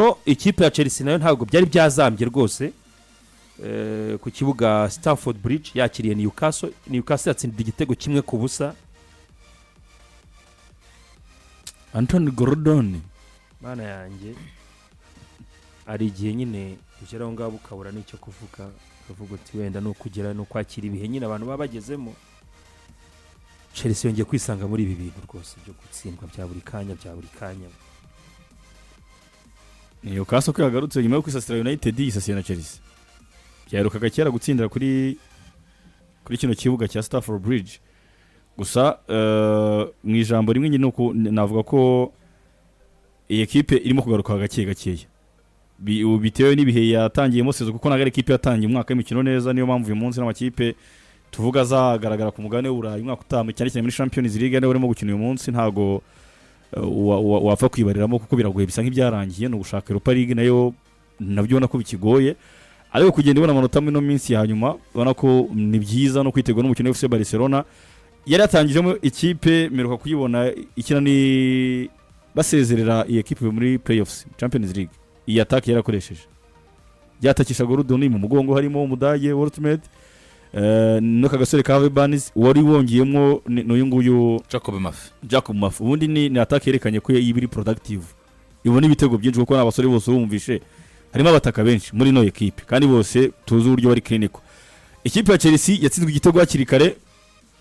umukino ikipe ya Chelsea nayo ntabwo byari byazambye rwose ku kibuga Stamford Bridge yakiriye Newcastle yatsindiye igitego kimwe ku busa. Anthony Gordon mana yanjye ari igihe nyine ugeraho ngabo ukabura n'icyo kuvuga uti wenda no kugera no kwakira ibihe nyine abantu baba bagezemo. Chelsea yongeye kwisanga muri ibi bintu rwose byo gutsindwa bya buri kanya. Newcastle ko yagarutse nyuma yo kwisasira United isasiye na Chelsea. Byaherukaga kera gutsindira kuri kino kibuga cya Stamford Bridge. Gusa mu ijambo rimwe nyine uko navuga ko iyi equipe irimo kugaruka gakeya. Bitewe n'ibihe yatangiyemo sezo kuko nagare equipe yatangiye umwaka w'imikino neza, niyo mpamvu uyu munsi n'amakipe tuvuga zagaragara ku mugane w'Uburayi umwaka utamu cyane muri Champions League nawe urimo gukina uyu munsi ntago wapfa kwibariramo kuko biragoye bisa nk'ibyarangiye no gushaka Europa League nayo nabyo ubona ko bikigoye, ariko kugenda ibona amanota muri no minsi ya nyuma ubona ko ni byiza no kwitegura n'umukino FC Barcelona yari yatangijemo ikipe meruka kuyibona ikina ni basezerera iyi equipe muri playoffs Champions League. Iyi attack yarakoresheje yatakisha Gordon mu mugongo harimo umudage Ultimate no kagasore ka Banis wari wongiyemo n'uyu nguyu Jacob Maff ubundi ni attack yerekanye ko ibiri productive ibona ibitego byinshi kuko n'abasore bose bumvishe harimo abataka benshi muri no equipe kandi bose tuzi uburyo bari clinical. Ikipe ya Chelsea yatsinzwe igitego hakiri kare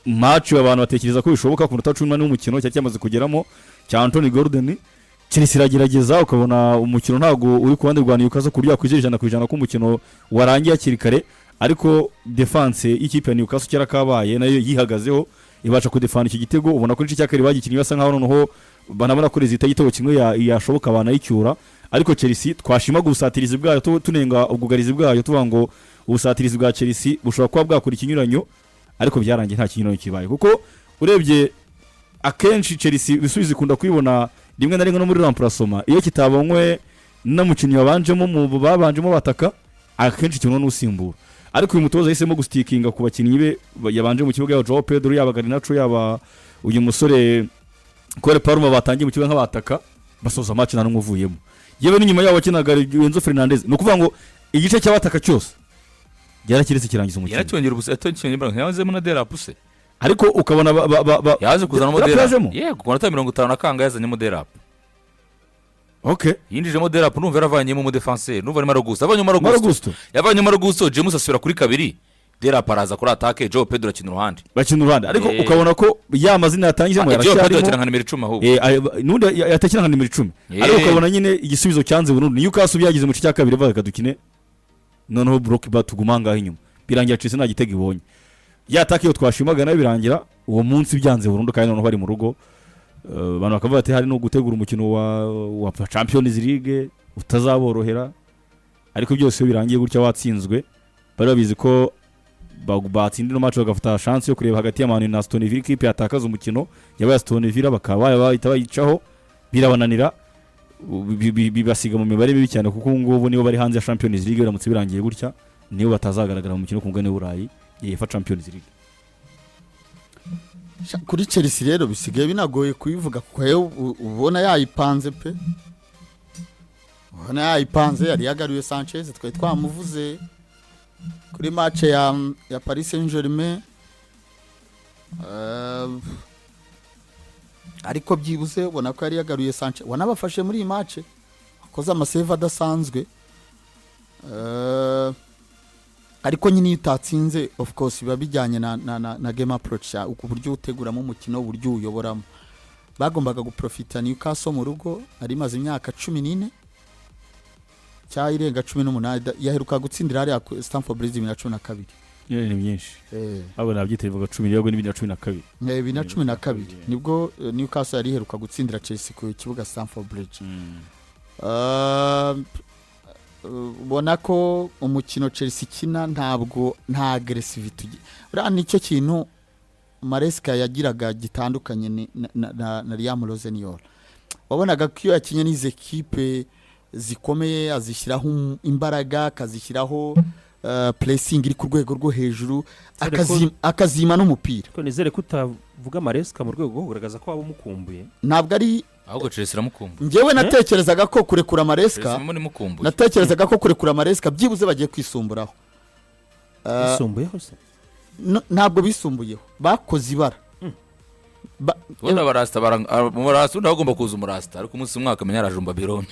match abantu batekereza ko bishoboka ku munota 10 n'umukino cyari cyamaze kugeramo cya Anthony Gordon. Chelsea iragerageza ukabona umukino ntago uri ku bandi rwa Newcastle kurya kwijejana kwijana ko umukino warangiye hakiri kare, ariko defense y'ikipe ya Newcastle cyara kabaye nayo yihagazeho ibasha kudefana iki gitego. Ubona ko cya kare bagikinnye basa nkaho noneho banabona ko rezita igitego kimwe yashoboka abana yicyura, ariko Chelsea twashima gusatiriza bwayo tunenga ubugarizi bwayo tuvuga ngo ubusatirizi bwa Chelsea bushobora kuba bwakora ikinyuranyo, ariko byarangiye nta kinyuranyo kibaye kuko urebye akenshi Chelsea bisubiza ikunda kwibona rimwe na rimwe no muri remplacement iyo kitabonywe n'umukinnyi wabanjemo mu babanjemo bataka akenshi kintu n'usimbura, ariko uyu mutoza yahisemo gustikinga ku bakinnyi be yabanje mu kibuga ya Joao Pedro yaba Garnacho yaba uyu musore Cole Palmer batangiye mu kibuga nk'abataka basoza match na n'umuvuyemo yewe n'inyuma yawo kinaga Enzo Fernandez no kuvuga ngo igice cy'abataka cyose yarakiretse kirangiza umukino yaratwongera ubusa yatonye imbaraga yazemo na derapuse, ariko ukabona yaje kuzana moderapu yego ku manota 50 nakanga yazanye moderapu. Okay, yinjije moderapu numva yaravanyemo mu defenseur numva arimo Augusto yavanyemo Augusto James asubira kuri kabiri derapu araza kuri attaque Joao Pedro akina uruhande ariko ukabona ko ya mazina yatangijemo yarashyarimo nka nimero 10 ahubwo nundi yatakina nka nimero 10 ariko ukabona nyine igisubizo cyanze burundu Newcastle byagize mu cya kabiri baga dukine noneho block batugumanga inyuma birangira Chelsea nta gitego ibonye yatakiyo twashimaga nayo birangira uwo munsi byanze burundu kandi noneho bari mu rugo. Abantu bakavuga ati hari no gutegura umukino wa Champions League utazaborohera, ariko byose birangiye gutya watsinzwe bari babizi ko batsindira no match bagafata chance yo kureba hagati ya Man United na Aston Villa. Ikipe yatakaza umukino yaba Aston Villa bakaba bahita bayicaho birabananira bibasiga mu mibare bibi cyane kuko ngubu nibo bari hanze ya Champions League biramutse birangiye gutya niyo batazagaragara mu mukino ku mugane w'Uburayi yefa Champions League. Kuri Chelsea rero bisigaye binagoye kuyivuga kuko ubona yayipanze pe, ubona yayipanze yari yagaruye Sanchez twe twamuvuze kuri match ya Paris Saint-Germain, ariko byibuze ubona ko yari yagaruye Sanchez wanabafashe muri iyi match akoze amasave adasanzwe, ariko nyine utatsinze of course biba bijyanye na game approach uko buryo uteguramo umukino buryo uyoboramo. Bagombaga guprofita Newcastle mu rugo ari maze imyaka 14 cyayirenga 18 yaheruka gutsindira ari Stamford Bridge 2012 ni byinshi abo nabyitirivuga 10 yego ni 2012 2012 nibwo Newcastle yari heruka gutsindira Chelsea ku kibuga Stamford Bridge. Ubona ko umukino Chelsea kina ntabwo nta aggressivity ura nicyo kintu Maresca yagiraga gitandukanye na Rosenior. Wabonaga ko yakinye n'ize equipe zikomeye azishyiraho imbaraga akazishyiraho pressing iri ku rwego rwo hejuru akazima n'umupira. Ko nizere kutavuga Maresca mu rwego rwo kugaragaza ko waba mukumbuye. Ntabwo ari ahubwo Chelsea iramukumbuye. njyewe natekerezaga ko kurekura Maresca Chelsea muri mukumbuye. natekerezaga ko kurekura Maresca byibuze bagiye kwisumburaho. Bisumbuyeho se Ntabwo bisumbuyeho bakoze ibara. Wenda barasta barasta undi agomba kuza umurasta ariko umunsi umwaka amenya arajumba Babylon.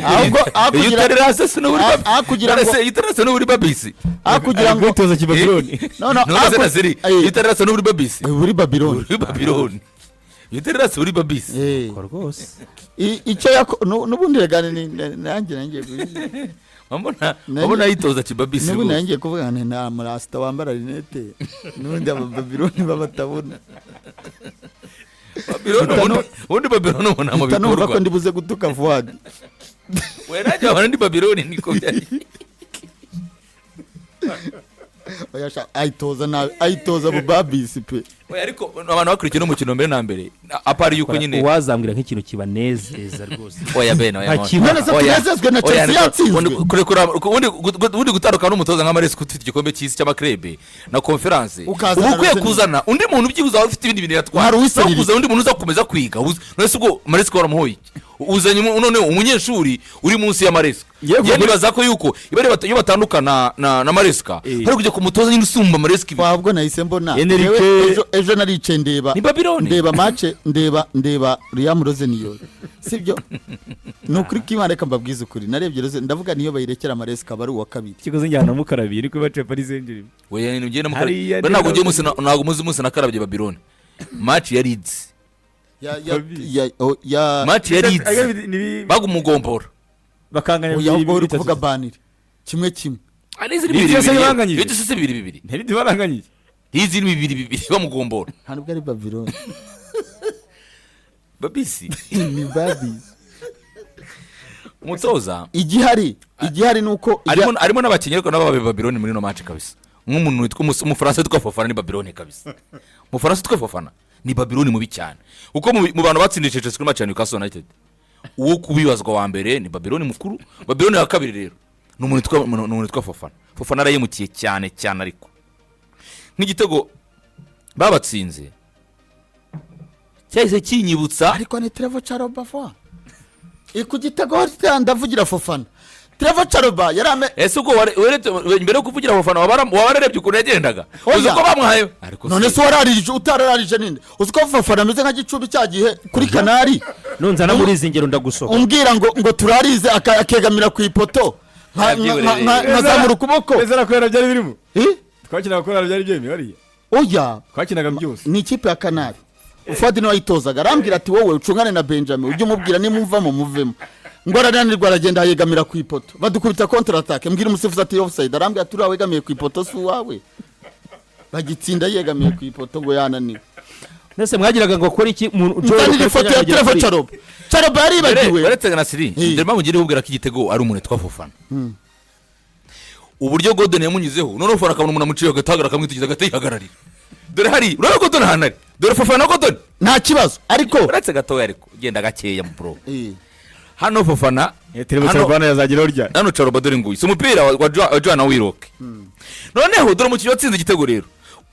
ahubwo yutarase sino uri kugira ngo yutarase no uri babisi kugira ngo kwitoza ki Babylon no yutarase no uri babisi uri Babylon yutarase uri babisi rwose icyo n'ubundi regane nanjye wabona yitoza ki babisi n'ubundi nanjye kuvuga nta murasta wambara rinete n'undi aba Babylon babatabona ubundi Babylon ubona mu bikorwa utanumva ko ndibuze gutuka Fuad werajya abana ndi Babylon niko byari ayitoza mu babisi pe. ariko abantu bakurikiye n'umukino mbere na mbere apari yuko nyine wazambwira nk'ikintu kibanezeza rwose oya bene oya tunezezwe na Chelsea yatsinzwe ubundi gutaruka n'umutoza nka Maresca ufite igikombe cy'isi cy'amakrebe na conference ukwiye kuzana undi muntu ubyibuza ufite ibindi bintu yatwara kuza undi muntu uzakomeza kwiga nese ubwo Maresca waramuhoye uzanye none umunyeshuri uri munsi ya Maresca nibaza ko yuko iyo batandukana na Maresca hari kujya ku mutoza nyine usumba Maresca wabwo nahise mbona ejo narice ndeba match ndeba Rosenior sibyo nukuri kimana reka mbabwiza ukuri narebye rose ndavuga niyo bayirekera Maresca bari uwa kabiri kikoze njyana mukarabye ariko bace Paris Saint-Germain we ngiye na mukarabye ntabwo ugiye musi ntabwo muzi musi nakarabye Babylon match ya Leeds match ya Leeds bagumugombora bakanganya uri kuvuga banire kimwe ari bibiri ntibindi baranganye hizi ni bibiri bamugombora ntabwo ari Babylon babisi ni babisi umutoza igihari nuko arimo n'abakinnyi ariko n'ababe Babylon muri no match kabisa nk'umuntu witwa umufaransa witwa Fofana ni Babylon kabisa umufaransa witwa Fofana ni Babylon mubi cyane uko mu bantu batsindije Chelsea kuri match ya Newcastle United uwo kubibazwa wa mbere ni Babylon mukuru Babylon ya kabiri rero ni umuntu witwa Fofana arayemukiye cyane ariko nk'igitego babatsinze cyahise kinyibutsa ariko ni Trevor Chalobah fwa ikugitego ndavugira Fofana Trevor Chalobah yarame ese uko werete imbere yo kuvugira Fofana wabarebye ukuntu yagendaga uzi ko bamwahaye ariko none se wararije utararije ninde uzi ko Fofana ameze nka gicubi cyagihe kuri kanari nonza na muri izingero ndagusoka umbwira ngo turarize akegamira ku ipoto nkazamura ukuboko ezera kwera byari birimo twakinaga korara byari byemeye bariya oya twakinaga byose ni ikipe ya kanari Fuad no ayitozaga arambwira ati wowe ucungane na Benjamin ujye umubwira nimuvamo muvemo ngo arananirwa aragenda yegamira ku ipoto badukubita counter attack mbwira umusifuzi ati offside arambwira ati urawegamiye ku ipoto su wawe bagitsinda yegamiye ku ipoto ngo yananiwe nese mwagiraga ngo akora iki Joel foto ya Trevor Chalobah yari bagiwe baretse na Siri ndema mugire ubwira ko igitego ari umuntu twa Fofana uburyo Gordon yamunyuzeho none Fofana akabona umuntu amuciye agatagara kamwitugiza gatihagararira dore hari urabona Gordon hanari dore Fofana Gordon nta kibazo ariko baretse gatoya ariko genda gakeya mu pro hano Fofana Trevor Chalobah yazagira urya hano Chalobah dore nguyi so umupira wa Joana Wiroke noneho dore umukino watsinze igitego rero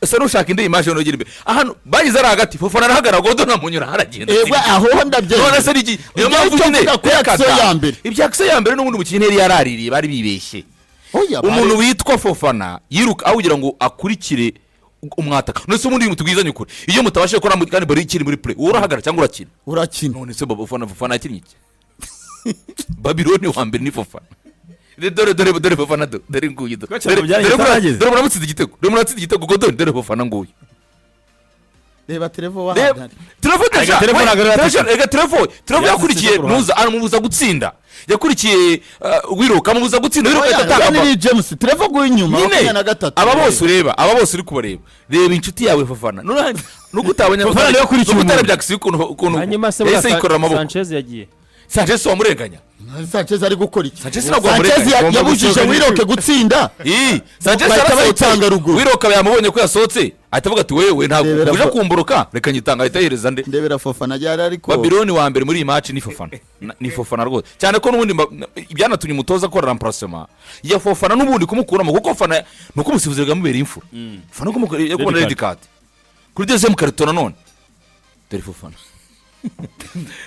ese nushaka indi image no girbe ahantu bayize ari hagati Fofana arahagara Gordon amunyura haragenda aho ndabye none se iki niyo mpamvu nyine ibyakse ya mbere n'ubundi umukino yari yaraririye bari bibeshye umuntu witwa Fofana yiruka awugira ngo akurikire umwataka nese ubundi mutugwizanye ukuri iyo mutabashe gukora kandi bari ikiri muri play urahagara cyangwa urakina none se Fofana yakinnye iki Babylon wa mbere ni Fofana dore Fofana dore nguyi dore muramutsinze igitego Gordon dore Fofana nguyi reba Trevor wahagari Trevor yakurikiye nuza aramubuza gutsinda yakurikiye wiruka amubuza gutsinda wiruka atatanga ni James Trevor guye inyuma 23 aba bose uri kubareba reba inshuti yawe Fofana nuko utabanya Fofana yakurikiye ukuntu ese ikorera amaboko Sanchez yagiye Sanchez wamurenganya Sanchez ari gukora iki? Sanchez ntabwo wamurenganya Sanchez yabujije Wiroke gutsinda. Sanchez arasohotse ruguru. Wiroke yamubonye ko yasohotse ahita avuga ati wewe ntabwo uje kumburuka reka nyitanga ahita yereza nde ndebera Fofana ryari ariko Babylon wa mbere muri iyi match ni Fofana rwose cyane ko n'ubundi ibyanatumye umutoza akora remplacement ya Fofana n'ubundi kumukuramo kuko Fofana nuko umusifuzi gamubera imfura Fofana ko yakubona red card kuri deuxième carton none dore Fofana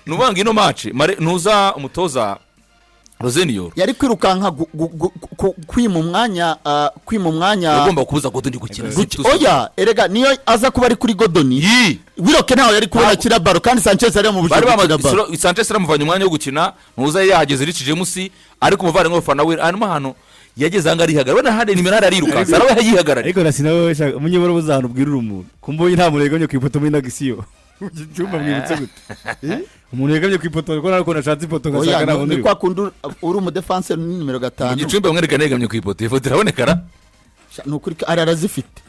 nubanga ino match nuza umutoza Rosenior yari kwirukanka kwima umwanya ugomba kubuza Godoni gukina oya erega niyo aza kuba ari kuri Godoni Wiroke ntaho yari kubona kira baro kandi Sanchez ari mu bujije kira baro Sanchez aramuvanye umwanya wo gukina nuza yahageze Rich James ariko umuvare nk'ofana we hanyuma hano yageze anga arihagarara bana hade nimero arirukansa arawe yihagarara ariko nasinawe shaka umunyoboro buzahano bwirira umuntu kumboye nta muregonye kwifoto muri nagisiyo cyumba mwibutse gute umuntu yegamye kwifoto ko nariko nashatse ifoto ngasanga nabo ni kwa kundu uri mu defense ni numero 5 mu gicumbi mwereka negamye kwifoto ifoto irabonekara nukuri ararazifite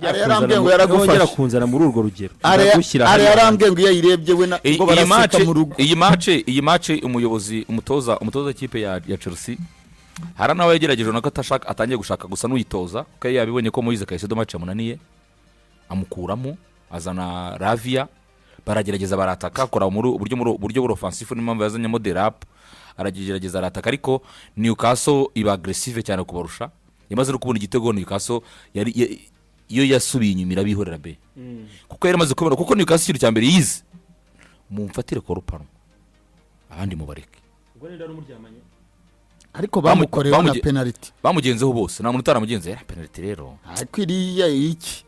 yarambye ngo yaragufasha kunzana muri urwo rugero yarambye ngo yayirebye we ngo baraseka mu rugo iyi match umuyobozi umutoza ikipe ya Chelsea hari nawe yagerageje nako atangiye gushaka gusa n'uyitoza kuko yabibonye ko Moise Caicedo match yamunaniye amukuramo azana Ravia baragerageza barataka akora muri uburyo bw'offensive n'impamvu yazanyemo derap aragerageza arataka ariko Newcastle iba aggressive cyane kubarusha yamaze no kubona igitego Newcastle iyo yasubiye inyuma irabihorera be kuko yari amaze kubona kuko Newcastle cyo cyambere yize mumfatire ko rupano abandi mubareke ubwo nenda n'umuryamanye ariko bamukorewe na penalty bamugenzeho bose nta muntu utaramugenze ya penalty rero ariko iriya iki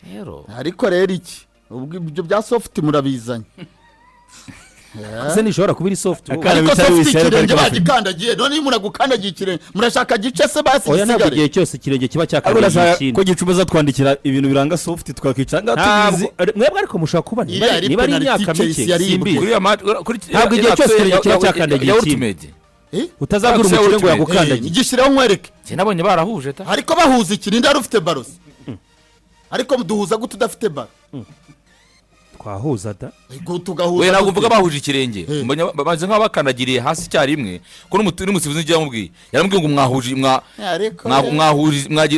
rero ariko rero iki ubwo ibyo bya soft murabizanye se nishobora kuba iri soft ariko soft ikirenge bagikandagiye none muragukandagiye ikirenge murashaka gice se basi oya ntabwo igihe cyose ikirenge kiba cyakandagiye ikindi ko gicubaza twandikira ibintu biranga soft twakicanga tubizi mwebwe ariko mushaka kuba niba ari imyaka mike simbi ntabwo igihe cyose ikirenge kiba cyakandagiye ikindi utazabwira umukire ngo yagukandagiye igishiraho nkwereke nabonye barahuje ta ariko bahuza ikirinde ari ufite baros ariko muduhuza gute udafite baro twahuza da tugahuza we ntabwo uvuga bahuje ikirenge bamaze nk'abakandagiriye hasi cyarimo ko n'umusifuzi n'ijya yamubwiye yaramubwiye ngo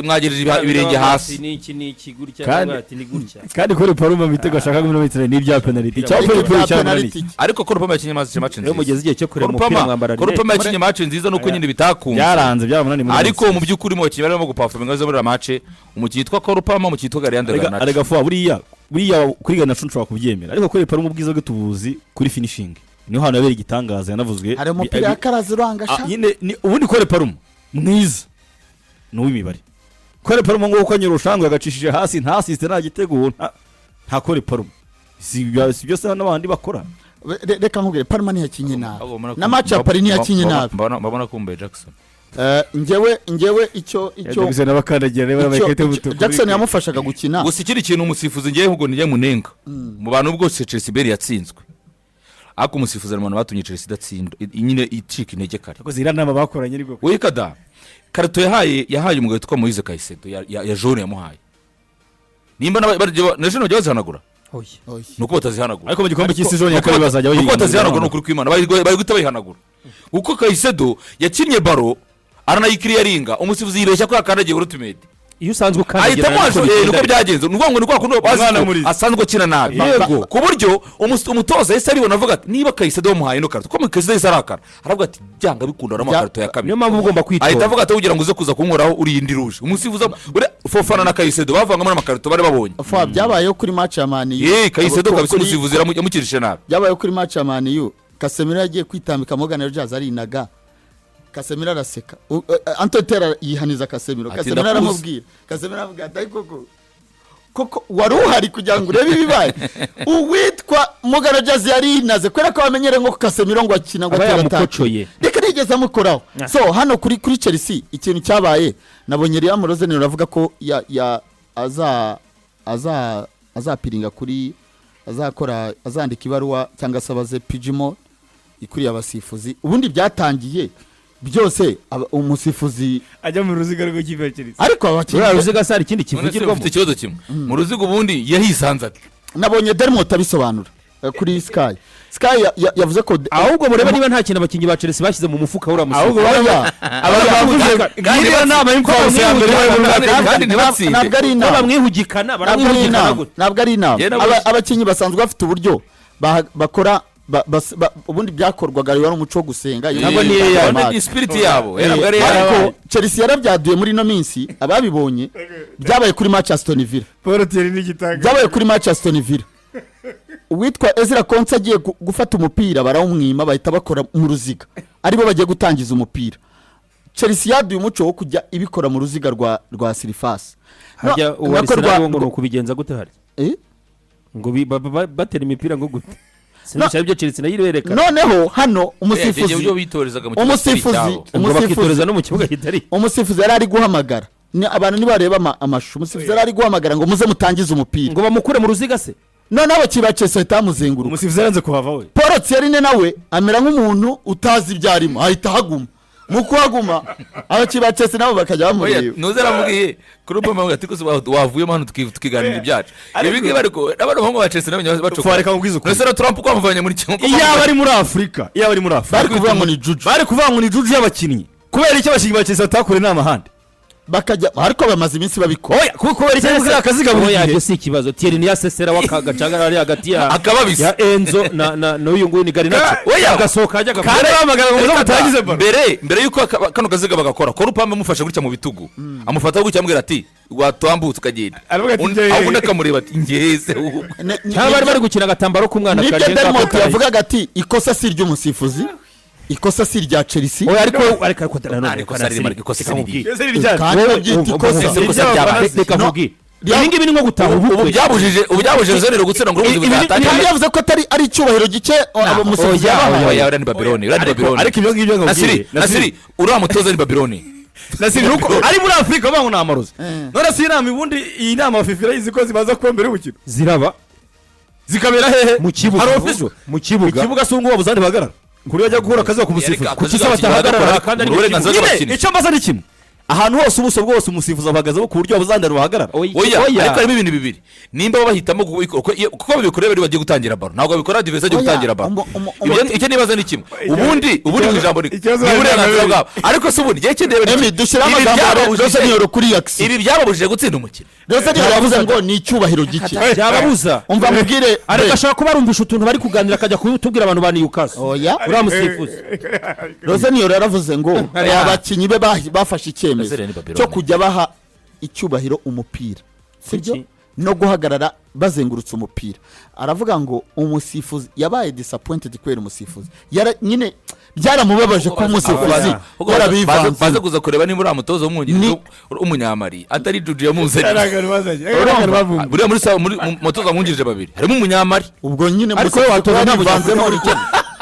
mwagejeje ibirenge hasi n'iki gutya n'ati ni gutya kandi ko Paruma mitego ashaka ngo n'ibitire n'ibya penalty cyangwa penalty ariko ko Paruma yakinye match nziza rero mugeze igihe cyo kureba umupira mwambara ko Paruma yakinye match nziza nuko nyine bitakunze byaranze byamunani ariko mu by'ukuri mu bakinyi barimo guperforminga zo muri match umukinyi yitwa ko Paruma mu cyitwa Gariande Garnacho arega fo buriya kuri Garnacho nshobora kubyemera ariko ko Paruma ubwiza bwe tubuzi kuri finishing niho hano yabera igitangaza yanavuzwe hari umupira yakaraze urangasha nyine ubundi ko Paruma mwiza n'uw'imibare ko Paruma ngo ukanyura ushangwe agacishije hasi nta assist nta gitego nta ko Paruma si byose n'abandi bakora reka nkubwire Paruma ni yakinye nabi na match ya Paris ni yakinye nabi mbona kumbe Jackson ngewe icyo Jackson abakandagira reba bakete buto Jackson yamufashaga gukina gusa ikiri kintu umusifuzi ngiye ahubwo nije munenga mu bantu bwose Chelsea beri yatsinzwe ako umusifuzi abantu batumye Chelsea idatsinda nyine icika intege kare ko zira nama bakoranye ariko we kada karto yahaye umugabo witwa Moise Caicedo ya jaune yamuhaye nimba n'ejo no byazihanagura nuko batazihanagura ariko mu gikombe cy'isi jaune yakari bazajya nuko batazihanagura no kuri kwimana bari gutabayihanagura uko Caicedo yakinnye baro aranayikiriyaringa umusifuzi yibeshya ko yakandagiye ultimate iyo usanzwe ukandagira nuko byagenze nuko nuko asanzwe kina nabi yego ku buryo umutoza yese aribona avuga ati niba Caicedo muhaye no karto ko Caicedo yese arakara aravuga ati byanga bikunda n'amakarto ya kabiri niyo mpamvu ugomba kwitora ahita avuga ati kugira ngo uze kuza kunkoraho uri yindi ruje umusifuza Fofana na Caicedo bavangamo n'amakarto bari babonye byabayeho kuri match ya Man U Caicedo kabisa umusifuzi yamukirishe nabi byabayeho kuri match ya Man U Casemiro yagiye kwitambika Morgan Rogers arinaga Casemiro araseka Antotera yihaniza Casemiro aramubwira Casemiro avuga ati koko waruhari kugira ngo urebe ibibaye uwitwa Morgan Rogers yarinaze kwera ko bamenyere ngo Casemiro ngo akina ngo ataramukocoye reka nigeze amukoraho so hano kuri Chelsea ikintu cyabaye nabonye Rosenior avuga ko azapiringa kuri azandika ibaruwa cyangwa sabaze Pijimo ikuriye abasifuzi ubundi byatangiye byose umusifuzi ajya mu ruziga rwo kiverchiriza ariko abakinyi ruziga sari ikindi kivugirwamo ufite ikibazo kimwe mu ruziga ubundi yahisanze ati nabonye Dermot abisobanura kuri Sky yavuze ko ahubwo mureba niba nta kintu abakinnyi ba Chelsea bashyize mu mufuka uriya ahubwo bavuze niba nama y'imfabusa ya mbere kandi ntibatsinde ntabwo ari inama bamwihugikana baramwihugikana gute ntabwo ari inama abakinnyi basanzwe bafite uburyo bakora ubundi byakorwaga ari umuco wo gusenga ntabwo ni spirit yabo ariko Chelsea yarabyaduye muri no minsi ababibonye byabaye kuri match Aston Villa byabaye kuri match Aston Villa uwitwa Ezra Konsa agiye gufata umupira barawumwima bahita bakora mu ruziga aribo bagiye gutangiza umupira Chelsea yaduye umuco wo kujya ibikora mu ruziga rwa Sirifas hajya uwarisana ngo kubigenza gute hari ngo batera imipira ngo gute sinashaka ibyo Chelsea nayirerekana noneho hano umusifuzi bakitoreza no mu kibuga kitari umusifuzi yari ari guhamagara abantu nibareba amashusho umusifuzi yari ari guhamagara ngo muze mutangize umupira ngo bamukure mu ruziga se none abakiba Chelsea ahitamuzenguruka umusifuzi yaranze kuhava we Paul Thierry nawe amera nk'umuntu utazi ibyarimo ahita haguma mu kuhaguma abakiba Chelsea nabo bakajya bamureba ntuzaramugiye kuri ubwo mpamvu ati ko wavuyemo hano tukiganira ibyacu ibi ngibi ariko n'abantu bamwe ba Chelsea nabo bacuka fareka ngwizo Rosenior Trump kwamuvanye muri kimwe iyaba ari muri Afrika bari kuvuga ngo ni juju bari kuvuga ngo ni juju y'abakinnyi kubera icyo abakinnyi ba Chelsea batakore nama handi bakajya ariko bamaze iminsi babikora oya kubera icyo akaziga buri gihe si ikibazo Thierry yasesera wakagacanga ari hagati ya Enzo na n'uyu nguyu ni Garinacho agasohoka ajya kandi bamagana ngo mutangize baro mbere yuko kano kaziga bagakora ko rupambe mufasha gutya mu bitugu amufata gutya ambwira ati watambutse ukagenda avuga akamureba ati ngeze cyangwa bari gukina agatambaro k'umwana kaje Dermot yavugaga ati ikosa si ry'umusifuzi ikosa si rya Chelsea oya ariko ibingibi ni nko gutaha ubu byabujije Rosenior gutsira ngo ubuzi bwatangiye yavuze ko ari icyubahiro gike umusifuzi yabahaye ni Babylone ariko ibyo ngibyo Nasiri uriya mutoza ni Babylone Nasiri nuko ari muri Afrika bangu namaroze none si inama ibundi iyi nama FIFA izi ko zibaza ko mbere y'ubukino ziraba zikabera hehe mu kibuga mu kibuga sungu wabuzandi bagarara kuri bajya guhura akazi kumusifuza kukisa batahagarara kandi ari uburenganzira bw'abakinnyi icyo mbaza ni kimwe ahantu hose ubuso bwose umusifuza bahagaze ku buryo abuzandara bahagarara oya ariko harimo ibintu bibiri nimba bahitamo kuko babikorera bari bagiye gutangira baro ntabwo babikora diverse agiye gutangira baro icyo nibaza ni kimwe ubundi mu ijambo ni uburenganzira bwabo ariko se ubundi igihe Emi dushyira amagambo Rosenior kuri Yax ibi byababujije gutsinda umukino Rosenior yavuze ngo ni icyubahiro gike byababuza umva mubwire ariko ashaka kuba arumvisha utuntu bari kuganira akajya kutubwira abantu ba Newcastle uriya musifuzi Rosenior yaravuze ngo abakinnyi be bafashe icyemezo cyo kujya baha icyubahiro umupira sibyo no guhagarara bazengurutse umupira aravuga ngo umusifuzi yabaye disappointed kwera umusifuzi nyine byaramubabaje ko umusifuzi baze kuza kureba niba uri umutoza w'umunyamari atari juju yamuzanye buriya muri mutoza mwungirije babiri harimo umunyamari ubwo nyine ariko watoza ntabwo bivanzemo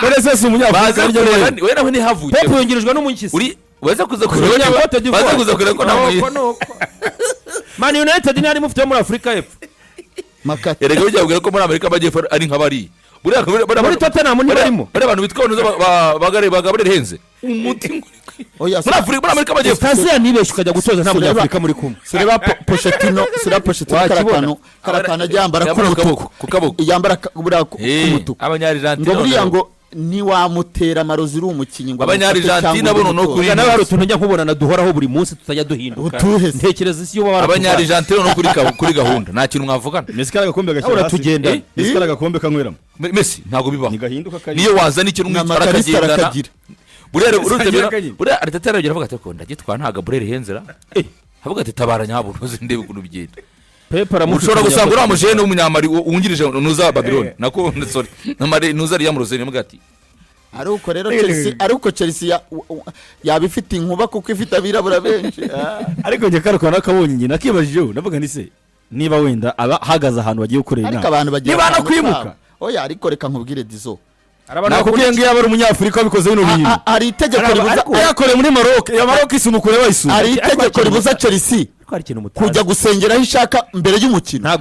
none se si umunyafurika we nawe ntihavuye Pep yongerejwe n'umunkisi waza kuza kureba ko nta Man United ni ari mufite muri Afrika y'Epfo erega bijya ko muri Amerika amajyepfo ari nk'abari muri Tottenham ni barimo bari abantu bitwa abantu bagaburira henze umuti muri Amerika amajyepfo kazi nibeshye ukajya gutoza nta muri Afrika muri kumwe sireba Pochettino karakana yambara ku kaboko yambara kumutuku Abanyargentine ngo buriya ngo niwamutera amarozi uri umukinnyi ngo Abanyargentine abo no kuri nawe hari utuntu njya nkubona naduhoraho buri munsi tutajya duhinduka ntekereza isi yo baba Abanyargentine no kuri gahunda nta kintu mwavugana Messi kagakombe gashyira hasi tugenda Messi kagakombe kanyweramo Messi ntago bibaho nigahinduka kari niyo wazana ikintu mwitwara kagendana buriya Arteta yaragira avuga ati ko ndagitwara ntaga burere henzera avuga ati tabara nyabo ndebe ukuntu bigenda ushobora gusanga uriya mujene w'umunyamari wungirije nuza Babylone nako sorry nuza Rosenior Rosenior ati ariko rero Chelsea yabifite inkuba kuko ifite abirabura benshi ariko nge karuka nakabonye nge nakibajijeho navuga ni se niba wenda abahagaze ahantu bagiye gukorera ariko abantu bagiye niba no kwimuka oya ariko reka nkubwire Dizo nakubwiye ngo yaba ari umunyafurika bikoze bino bintu hari itegeko ribuza yakoreye muri Maroc ya Maroc isumukure bayisuma hari itegeko ribuza Chelsea kujya gusengeraho ishaka mbere y'umukino